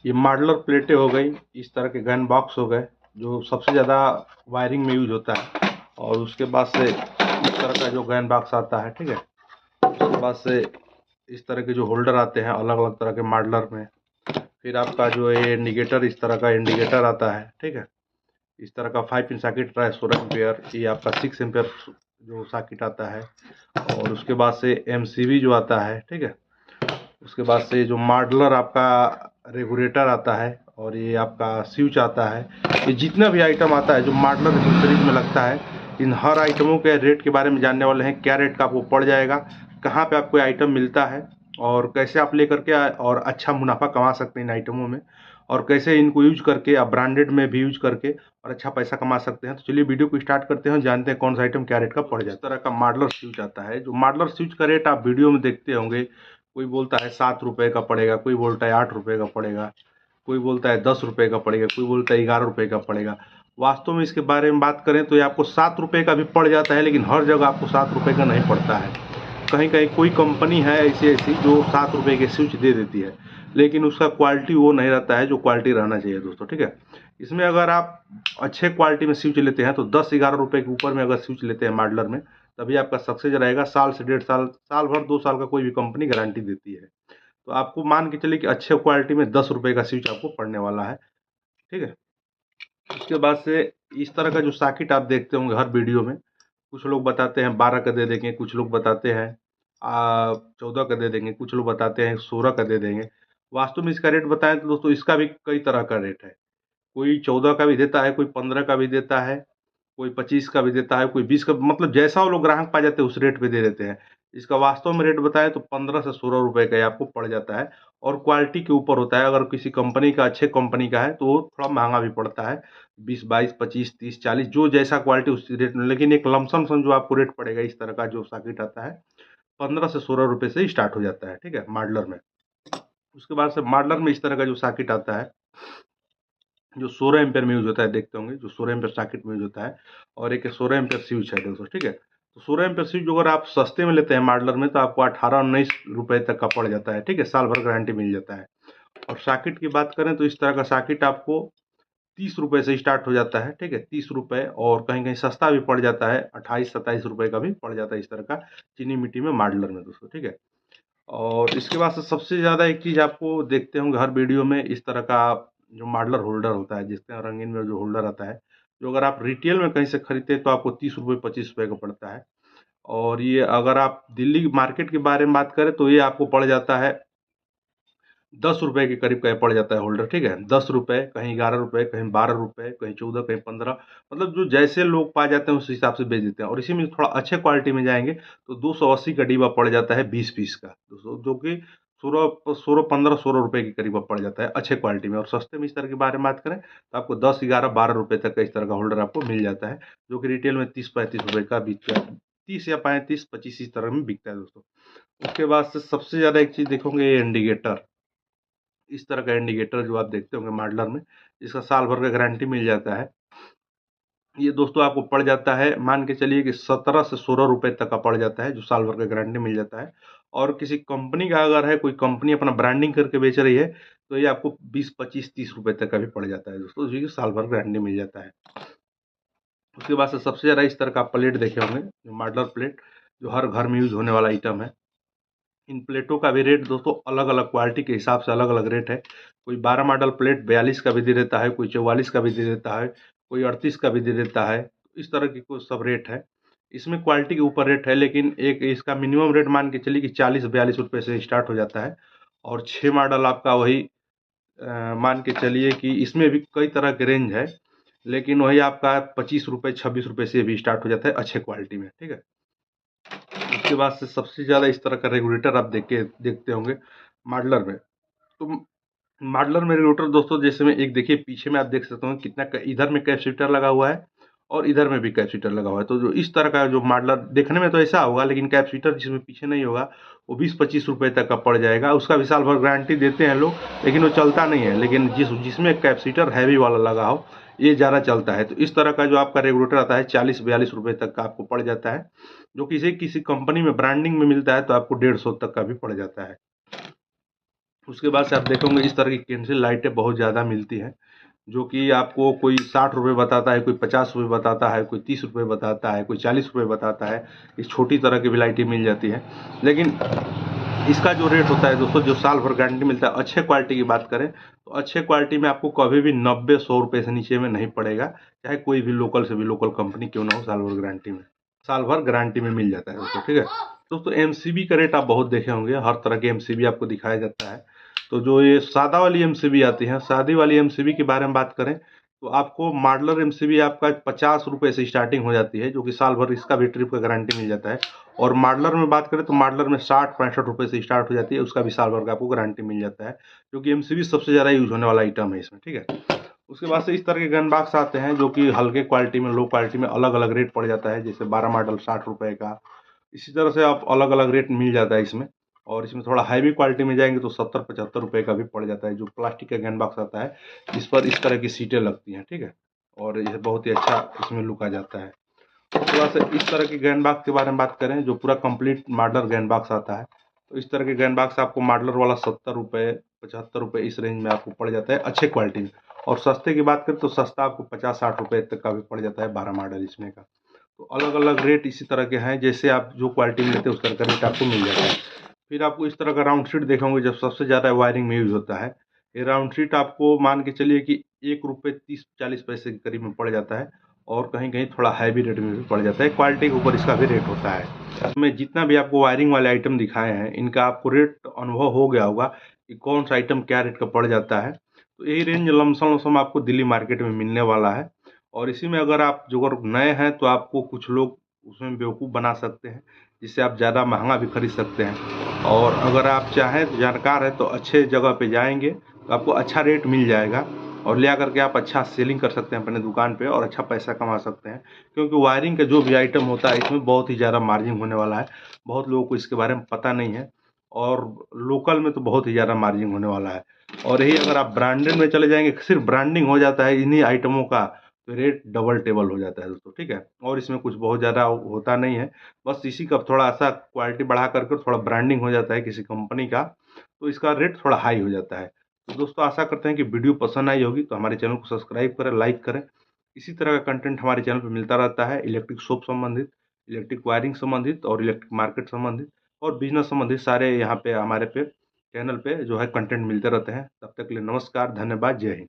ये मॉडलर प्लेटें हो गई, इस तरह के गन बॉक्स हो गए जो सबसे ज़्यादा वायरिंग में यूज होता है। और उसके बाद से इस तरह का जो गन बॉक्स आता है, ठीक है। उसके बाद से इस तरह के जो होल्डर आते हैं अलग अलग तरह के मॉडलर में। फिर आपका जो ये इंडिकेटर, इस तरह का इंडिकेटर आता है, ठीक है। इस तरह का 5 पिन सॉकेट रहा है 16 एम्पियर, ये आपका 6 एम्पियर जो सॉकेट आता है। और उसके बाद से एमसीबी जो आता है, ठीक है। उसके बाद से जो मॉडलर आपका रेगुलेटर आता है, और ये आपका स्विच आता है। ये जितना भी आइटम आता है जो मॉडलर एक्सेसरीज में लगता है, इन हर आइटमों के रेट के बारे में जानने वाले हैं। क्या रेट का आपको पड़ जाएगा, कहाँ पे आपको आइटम मिलता है, और कैसे आप लेकर के और अच्छा मुनाफा कमा सकते हैं इन आइटमों में, और कैसे इनको यूज करके आप ब्रांडेड में भी यूज करके और अच्छा पैसा कमा सकते हैं। तो चलिए वीडियो को स्टार्ट करते हैं, जानते हैं कौन सा आइटम क्या रेट का पड़ जाता है। इस तरह का मॉडलर स्विच आता है। जो मॉडलर स्विच का रेट आप वीडियो में देखते होंगे, कोई बोलता है 7 रुपये का पड़ेगा, कोई बोलता है 8 रुपये का पड़ेगा, कोई बोलता है 10 रुपये का पड़ेगा, कोई बोलता है 11 रुपये का पड़ेगा। वास्तव में इसके बारे में बात करें तो ये आपको 7 रुपये का भी पड़ जाता है, लेकिन हर जगह आपको 7 रुपये का नहीं पड़ता है। कहीं कहीं कोई कंपनी है ऐसी ऐसी जो 7 रुपये के स्विच दे देती है, लेकिन उसका क्वालिटी वो नहीं रहता है जो क्वालिटी रहना चाहिए दोस्तों, ठीक है। इसमें अगर आप अच्छे क्वालिटी में स्विच लेते हैं तो 10-11 रुपये के ऊपर में अगर स्विच लेते हैं मॉडलर में, तभी आपका सक्सेस रहेगा। साल से 1.5 साल, साल भर 2 साल का कोई भी कंपनी गारंटी देती है। तो आपको मान के चलिए कि अच्छे क्वालिटी में 10 रुपये का स्विच आपको पड़ने वाला है, ठीक है। उसके बाद से इस तरह का जो सॉकेट आप देखते होंगे हर वीडियो में, कुछ लोग बताते हैं 12 का दे देंगे, कुछ लोग बताते हैं 14 का दे देंगे, कुछ लोग बताते हैं 16 का दे देंगे। वास्तव में इसका रेट बताएं तो दोस्तों इसका भी कई तरह का रेट है। कोई 14 का भी देता है, कोई 15 का भी देता है, कोई 25 का भी देता है, कोई 20 का, मतलब जैसा वो लोग ग्राहक पा जाते हैं उस रेट पे दे देते हैं। इसका वास्तव में रेट बताएं तो 15 से 16 रुपए का ये आपको पड़ जाता है। और क्वालिटी के ऊपर होता है, अगर किसी कंपनी का, अच्छे कंपनी का है तो वो थोड़ा महंगा भी पड़ता है, 20, 22, 25, 30, 40, जो जैसा क्वालिटी उस रेट में। लेकिन एक लमसम सम जो आपको रेट पड़ेगा इस तरह का जो सॉकेट आता है, 15 से 16 रुपए से स्टार्ट हो जाता है, ठीक है, मॉडलर में। उसके बाद से मॉडलर में इस तरह का जो सॉकेट आता है जो 16 एम्पेयर में यूज होता है, देखते होंगे जो 16 एम्पेयर सॉकेट में यूज होता है, और एक 16 एम्पेयर स्विच है दोस्तों, ठीक है। तो 16 एम्पेयर स्विच अगर आप सस्ते में लेते हैं मॉडलर में तो आपको 18-19 रुपए तक का पड़ जाता है, ठीक है, साल भर गारंटी मिल जाता है। और सॉकेट की बात करें तो इस तरह का सॉकेट आपको 30 रुपए से स्टार्ट हो जाता है, ठीक है, 30 रुपए, और कहीं कहीं सस्ता भी पड़ जाता है, 28-27 रुपए का भी पड़ जाता है इस तरह का चीनी मिट्टी में मॉडलर में दोस्तों, ठीक है। और इसके बाद से सबसे ज़्यादा एक चीज़ आपको देखते होंगे हर वीडियो में, इस तरह का जो मॉडलर होल्डर होता है, जिसके रंगीन में जो होल्डर आता है, जो अगर आप रिटेल में कहीं से खरीदते हैं तो आपको 30 रुपये 25 रुपये का पड़ता है। और ये अगर आप दिल्ली मार्केट के बारे में बात करें तो ये आपको पड़ जाता है 10 रुपये के करीब का पड़ जाता है होल्डर, ठीक है। 10 रुपये, कहीं 11 रुपये, कहीं 12 रुपये, कहीं 14, कहीं 15, मतलब जो जैसे लोग पा जाते हैं उस हिसाब से बेच देते हैं। और इसी में थोड़ा अच्छे क्वालिटी में जाएंगे तो 280 का डिब्बा पड़ जाता है 20 पीस का दोस्तों, जो कि 16 15 16 रुपये के करीब पड़ जाता है अच्छे क्वालिटी में। और सस्ते में इस तरह के बारे में बात करें तो आपको 10, 11, 12 रुपये तक का इस तरह का होल्डर आपको मिल जाता है, जो कि रिटेल में 30-35 रुपये का बिकता है, 30 या 35-25 इस तरह में बिकता है दोस्तों। उसके बाद से सबसे ज़्यादा एक चीज़ देखोगे, ये इंडिकेटर, इस तरह का इंडिकेटर जो आप देखते होंगे मॉडलर में, इसका साल भर का गारंटी मिल जाता है। ये दोस्तों आपको पड़ जाता है, मान के चलिए कि 17 से 16 रुपए तक का पड़ जाता है, जो साल भर का गारंटी मिल जाता है। और किसी कंपनी का अगर है, कोई कंपनी अपना ब्रांडिंग करके बेच रही है, तो ये आपको 20, 25, 30 रुपए तक का भी पड़ जाता है दोस्तों, जो कि साल भर गारंटी मिल जाता है। उसके बाद से सबसे ज़्यादा इस तरह का प्लेट देखे होंगे, जो मॉडलर प्लेट, जो हर घर में यूज होने वाला आइटम है। इन प्लेटों का भी रेट दोस्तों अलग अलग क्वालिटी के हिसाब से अलग अलग रेट है। कोई 12 मॉडल प्लेट 42 का भी दे देता है, कोई 44 का भी दे देता है, कोई 38 का भी दे देता है। इस तरह की कुछ सब रेट है। इसमें क्वालिटी के ऊपर रेट है, लेकिन एक इसका मिनिमम रेट मान के चलिए कि 40-42 रुपये से स्टार्ट हो जाता है। और 6 मॉडल आपका वही मान के चलिए कि इसमें भी कई तरह के रेंज है, लेकिन वही आपका 25 रुपये 26 रुपये से भी स्टार्ट हो जाता है अच्छे क्वालिटी में, ठीक है। उसके बाद से सबसे ज़्यादा इस तरह का रेगुलेटर आप देखते होंगे मॉडलर में। तो मॉडलर में रेगुलेटर दोस्तों, जैसे में एक देखिए पीछे में आप देख सकते हो कितना इधर में कैपेसिटर लगा हुआ है और इधर में भी कैपेसिटर लगा हुआ है। तो जो इस तरह का जो मॉडलर देखने में तो ऐसा होगा, लेकिन कैपेसिटर जिसमें पीछे नहीं होगा वो 20-25 रुपये तक का पड़ जाएगा। उसका भी साल भर गारंटी देते हैं लोग, लेकिन वो चलता नहीं है। लेकिन जिसमें कैपेसिटर हैवी वाला लगा हो, ये ज़्यादा चलता है। तो इस तरह का जो आपका रेगुलेटर आता है 40-42 रुपये तक का आपको पड़ जाता है, जो किसी किसी कंपनी में ब्रांडिंग में मिलता है तो आपको 150 तक का भी पड़ जाता है। उसके बाद से आप देखोगे इस तरह की कैंसिल लाइटें बहुत ज़्यादा मिलती हैं, जो कि आपको कोई 60 रुपये बताता है, कोई 50 रुपये बताता है, कोई 30 रुपये बताता है, कोई 40 रुपये बताता है। इस छोटी तरह की भी लाइटें मिल जाती हैं, लेकिन इसका जो रेट होता है दोस्तों, जो साल भर गारंटी मिलता है, अच्छे क्वालिटी की बात करें तो अच्छे क्वालिटी में आपको कभी भी 90-100 रुपये से नीचे में नहीं पड़ेगा, चाहे कोई भी लोकल से भी लोकल कंपनी क्यों ना हो, साल भर गारंटी में मिल जाता है दोस्तों, ठीक है। दोस्तों एमसीबी का रेट आप बहुत देखे होंगे, हर तरह के एमसीबी आपको दिखाया जाता है। तो जो ये सादा वाली एमसीबी आती है, सादी वाली एमसीबी के बारे में बात करें तो आपको मॉडलर एमसीबी आपका 50 रुपये से स्टार्टिंग हो जाती है, जो कि साल भर इसका भी ट्रिप का गारंटी मिल जाता है। और मॉडलर में बात करें तो मॉडलर में 60-65 रुपये से स्टार्ट हो जाती है, उसका भी साल भर का आपको गारंटी मिल जाता है, जो कि एमसीबी सबसे ज़्यादा यूज होने वाला आइटम है इसमें, ठीक है। उसके बाद से इस तरह के गन बॉक्स आते हैं, जो कि हल्के क्वालिटी में, लो क्वालिटी में अलग अलग रेट पड़ जाता है। जैसे 12 मॉडल 60 रुपये का, इसी तरह से आप अलग अलग रेट मिल जाता है इसमें। और इसमें थोड़ा हैवी क्वालिटी में जाएंगे तो 70-75 रुपये का भी पड़ जाता है, जो प्लास्टिक का गन बॉक्स आता है, जिस पर इस तरह की सीटें लगती हैं, ठीक है। और यह बहुत ही अच्छा इसमें लुक आ जाता है। उसके बाद से इस तरह के गन बॉक्स के बारे में बात करें, जो पूरा कंप्लीट मॉडलर गन बॉक्स आता है, तो इस तरह के गन बॉक्स आपको मॉडलर वाला 70 रुपये 75 रुपये इस रेंज में आपको पड़ जाता है अच्छे क्वालिटी में। और सस्ते की बात करें तो सस्ता आपको 50-60 रुपये तक का भी पड़ जाता है 12 मॉडल इसमें का। तो अलग अलग रेट इसी तरह के हैं, जैसे आप जो क्वालिटी में लेते हैं उस तरह का रेट आपको मिल जाता है। फिर आपको इस तरह का राउंड शीट देखेंगे, जब सबसे ज़्यादा वायरिंग में यूज होता है। ये राउंड शीट आपको मान के चलिए कि 1 रुपये 30-40 पैसे के करीब में पड़ जाता है, और कहीं कहीं थोड़ा हैवी रेट में भी पड़ जाता है, क्वालिटी के ऊपर इसका भी रेट होता है। मैं जितना भी आपको वायरिंग वाले आइटम दिखाए हैं, इनका आपको रेट अनुभव हो गया होगा कि कौन सा आइटम क्या रेट का पड़ जाता है। तो यही रेंज लमसम आपको दिल्ली मार्केट में मिलने वाला है। और इसी में अगर आप जो अगर नए हैं तो आपको कुछ लोग उसमें बेवकूफ़ बना सकते हैं, जिससे आप ज़्यादा महंगा भी खरीद सकते हैं। और अगर आप चाहें तो जानकार हैं तो अच्छे जगह पे जाएंगे तो आपको अच्छा रेट मिल जाएगा, और ले आकर के आप अच्छा सेलिंग कर सकते हैं अपने दुकान पे, और अच्छा पैसा कमा सकते हैं। क्योंकि वायरिंग का जो भी आइटम होता है इसमें बहुत ही ज़्यादा मार्जिन होने वाला है, बहुत लोगों को इसके बारे में पता नहीं है, और लोकल में तो बहुत ही ज़्यादा मार्जिन होने वाला है। और यही अगर आप ब्रांडेड में चले जाएंगे, सिर्फ ब्रांडिंग हो जाता है इन्हीं आइटमों का, तो रेट डबल टेबल हो जाता है दोस्तों, ठीक है। और इसमें कुछ बहुत ज़्यादा होता नहीं है, बस इसी का थोड़ा सा क्वालिटी बढ़ा करके थोड़ा ब्रांडिंग हो जाता है किसी कंपनी का, तो इसका रेट थोड़ा हाई हो जाता है। तो दोस्तों आशा करते हैं कि वीडियो पसंद आई होगी, तो हमारे चैनल को सब्सक्राइब करें, लाइक करें। इसी तरह का कंटेंट हमारे चैनल पर मिलता रहता है, इलेक्ट्रिक शॉप संबंधित, इलेक्ट्रिक वायरिंग संबंधित और इलेक्ट्रिक मार्केट संबंधित और बिजनेस संबंधित सारे यहाँ पे हमारे पे चैनल पे जो है कंटेंट मिलते रहते हैं। तब तक के लिए नमस्कार, धन्यवाद, जय हिंद।